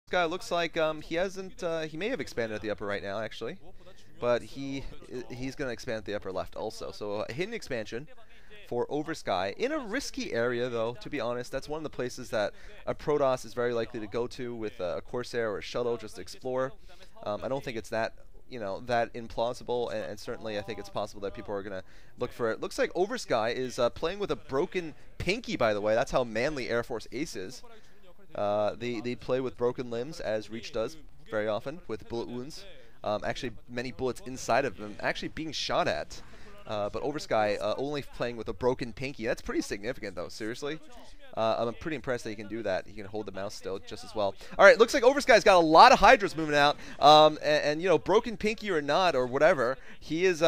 Guy looks like he hasn't. He may have expanded at the upper right now, actually, but he's going to expand at the upper left also. So a hidden expansion for Oversky in a risky area, though. To be honest, that's one of the places that a Protoss is very likely to go to with a Corsair or a shuttle just to explore. I don't think it's that that implausible, and certainly I think it's possible that people are going to look for it. Looks like Oversky is playing with a broken pinky, by the way. That's how manly Air Force Ace is. They play with broken limbs, as Reach does very often, with bullet wounds. Actually, many bullets inside of them actually being shot at. But Oversky only playing with a broken pinky. That's pretty significant, though, seriously. I'm pretty impressed that he can do that. He can hold the mouse still just as well. All right, looks like Oversky's got a lot of Hydras moving out. And you know, broken pinky or not, or whatever, he is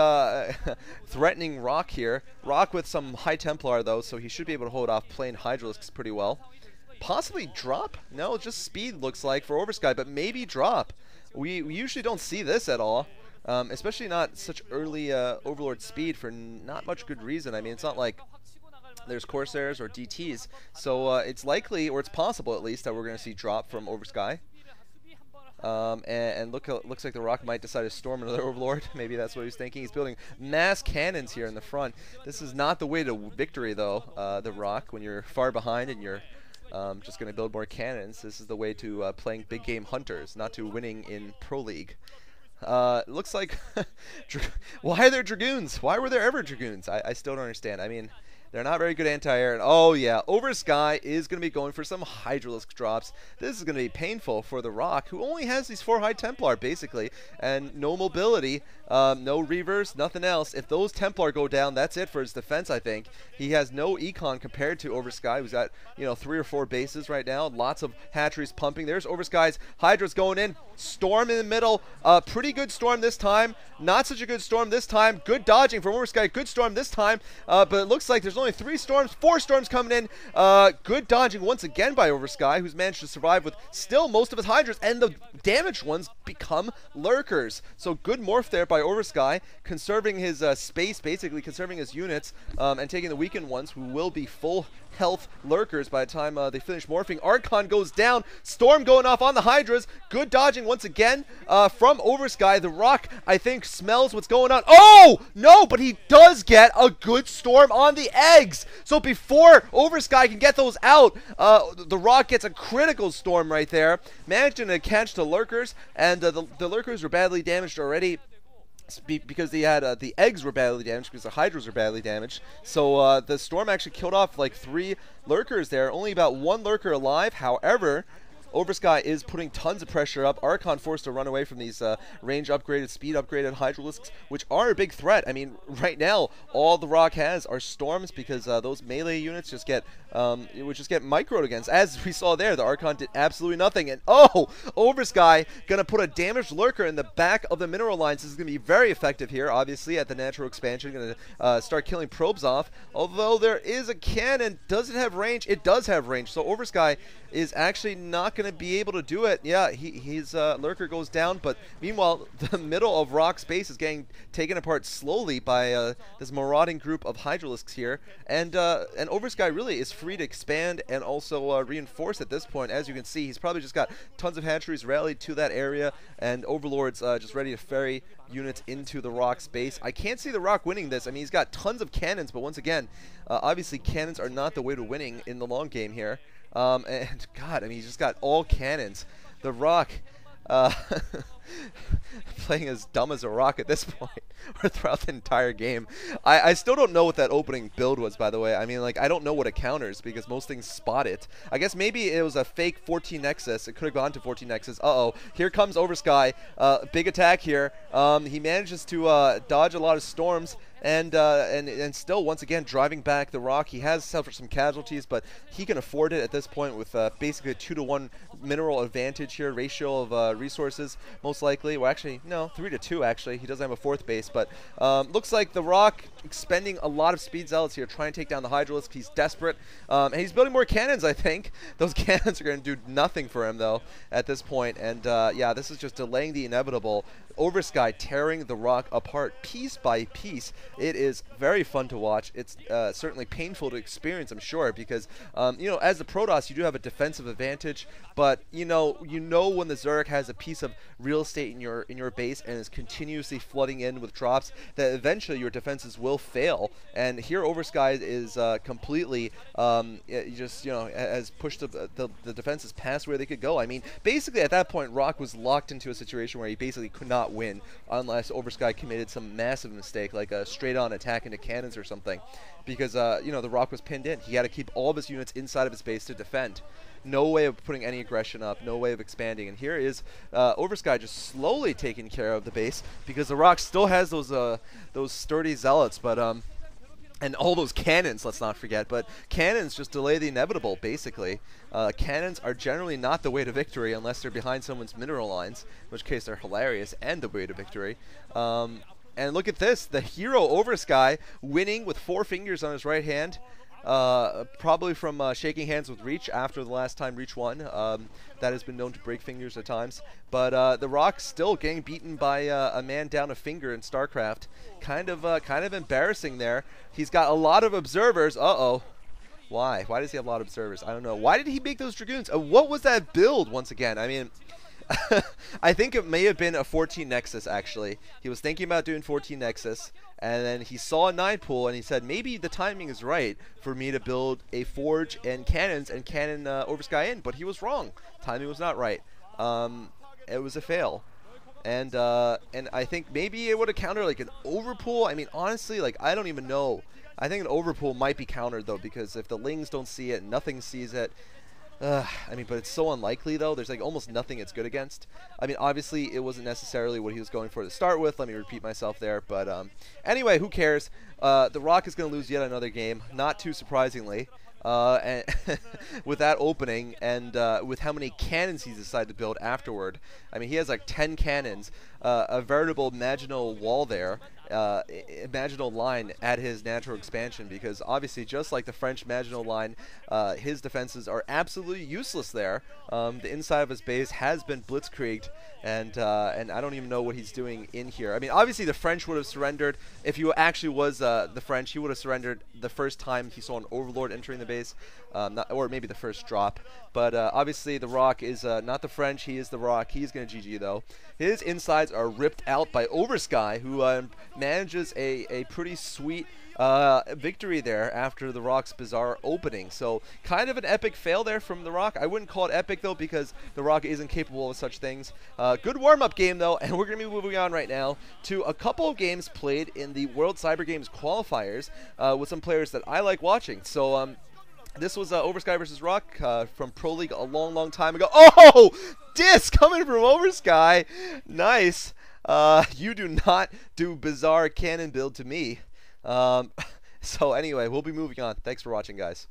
threatening ROCK here. ROCK with some High Templar, though, so he should be able to hold off plain Hydralisks pretty well. Possibly drop? No, just speed looks like for Oversky, but maybe drop. We usually don't see this at all, especially not such early Overlord speed for not much good reason. I mean, it's not like there's Corsairs or DTs, so it's likely, or it's possible at least, that we're going to see drop from Oversky. And looks like TheROCK might decide to storm another Overlord. Maybe that's what he's thinking. He's building mass cannons here in the front. This is not the way to victory, though, TheROCK, when you're far behind and you're just going to build more cannons. This is the way to playing big game hunters, not to winning in Pro League. Looks like why are there Dragoons? Why were there ever Dragoons? I still don't understand. I mean, they're not very good anti-air. And oh yeah, Oversky is going to be going for some Hydralisk drops. This is going to be painful for TheROCK, who only has these 4 High Templar basically, and no mobility, no Reavers, nothing else. If those Templar go down, that's it for his defense, I think. He has no econ compared to Oversky, who's got 3 or 4 bases right now. Lots of hatcheries pumping. There's Oversky's Hydras going in. Storm in the middle. Pretty good storm this time. Not such a good storm this time. Good dodging from Oversky. Good storm this time. But it looks like there's only 4 storms coming in. Good dodging once again by Oversky, who's managed to survive with still most of his Hydras, and the damaged ones become Lurkers. So good morph there by Oversky, conserving his space, basically conserving his units, and taking the weakened ones, who will be full health Lurkers by the time they finish morphing. Archon goes down. Storm going off on the Hydras. Good dodging once again from Oversky. TheROCK, I think, smells what's going on. Oh! No, but he does get a good storm on the eggs. So before Oversky can get those out, TheROCK gets a critical storm right there, managing to catch the Lurkers, and the Lurkers were badly damaged already, because they had the eggs were badly damaged because the Hydras were badly damaged. So the storm actually killed off like 3 Lurkers there. Only about 1 Lurker alive. However, Oversky is putting tons of pressure up. Archon forced to run away from these range upgraded, speed upgraded Hydralisks, which are a big threat. I mean, right now, all TheROCK has are storms, because those melee units just get microed against. As we saw there, the Archon did absolutely nothing. And oh, Oversky gonna put a damaged Lurker in the back of the mineral lines. This is gonna be very effective here, obviously, at the natural expansion. Gonna start killing probes off. Although there is a cannon, does it have range? It does have range. So Oversky is actually not going to be able to do it. Yeah, his Lurker goes down, but meanwhile, the middle of Rock's base is getting taken apart slowly by this marauding group of Hydralisks here, and Oversky really is free to expand and also reinforce at this point. As you can see, he's probably just got tons of hatcheries rallied to that area, and Overlords just ready to ferry units into TheROCK's base. I can't see TheROCK winning this. I mean, he's got tons of cannons, but once again, obviously cannons are not the way to winning in the long game here. And God, I mean, he's just got all cannons. TheROCK, playing as dumb as a rock at this point, or throughout the entire game. I still don't know what that opening build was, by the way. I mean, like, I don't know what it counters, because most things spot it. I guess maybe it was a fake 14 Nexus. It could have gone to 14 Nexus. Uh-oh. Here comes Oversky. Big attack here. He manages to dodge a lot of storms, and still, once again, driving back TheROCK. He has suffered some casualties, but he can afford it at this point with basically a 2-to-1 mineral advantage here, ratio of resources. Most most likely. Well, actually, no, 3-2 actually. He doesn't have a fourth base, but looks like TheROCK expending a lot of speed zealots here, trying to take down the Hydralisk. He's desperate, and he's building more cannons, I think. Those cannons are going to do nothing for him, though, at this point. And, yeah, this is just delaying the inevitable. Oversky tearing TheROCK apart piece by piece. It is very fun to watch. It's certainly painful to experience, I'm sure, because, you know, as the Protoss, you do have a defensive advantage, but, you know when the Zerg has a piece of real estate in your base and is continuously flooding in with drops, that eventually your defenses will fail. And here Oversky is completely just, you know, has pushed the defenses past where they could go. I mean, basically at that point, ROCK was locked into a situation where he basically could not win unless Oversky committed some massive mistake, like a straight-on attack into cannons or something, because you know, TheROCK was pinned in. He had to keep all of his units inside of his base to defend. No way of putting any aggression up, no way of expanding. And here is Oversky just slowly taking care of the base, because TheROCK still has those sturdy zealots, but and all those cannons, let's not forget. But cannons just delay the inevitable, basically. Cannons are generally not the way to victory unless they're behind someone's mineral lines, in which case they're hilarious and the way to victory. And look at this, the hero Oversky winning with 4 fingers on his right hand. Probably from shaking hands with Reach after the last time Reach won. That has been known to break fingers at times. But TheROCK still getting beaten by a man down a finger in StarCraft. Kind of embarrassing there. He's got a lot of observers. Uh-oh. Why? Why does he have a lot of observers? I don't know. Why did he make those Dragoons? What was that build once again? I mean, I think it may have been a 14 Nexus, actually. He was thinking about doing 14 Nexus, and then he saw a 9 pool, and he said, maybe the timing is right for me to build a Forge and cannons and cannon Oversky in, but he was wrong. Timing was not right. It was a fail. And I think maybe it would have countered like an overpool. I mean, honestly, like, I don't even know. I think an overpool might be countered, though, because if the Lings don't see it, nothing sees it. I mean, but it's so unlikely, though. There's like almost nothing it's good against. I mean, obviously, it wasn't necessarily what he was going for to start with. Let me repeat myself there. But anyway, who cares? TheROCK is going to lose yet another game, not too surprisingly. And with that opening and with how many cannons he's decided to build afterward. I mean, he has like 10 cannons, a veritable imaginal wall there. Imaginal line at his natural expansion, because obviously, just like the French Maginot Line, his defenses are absolutely useless there. The inside of his base has been blitzkrieged, and I don't even know what he's doing in here. I mean, obviously the French would have surrendered if he actually was the French. He would have surrendered the first time he saw an Overlord entering the base, or maybe the first drop. But obviously TheROCK is not the French. He is TheROCK. He's going to GG though. His insides are ripped out by Oversky, who manages a pretty sweet victory there after TheROCK's bizarre opening. So kind of an epic fail there from TheROCK. I wouldn't call it epic though, because TheROCK isn't capable of such things. Good warm-up game though, and we're going to be moving on right now to a couple of games played in the World Cyber Games qualifiers with some players that I like watching. So this was Oversky versus ROCK from Pro League a long, long time ago. Oh! Disc coming from Oversky. Nice. You do not do bizarre cannon build to me. So anyway, we'll be moving on. Thanks for watching, guys.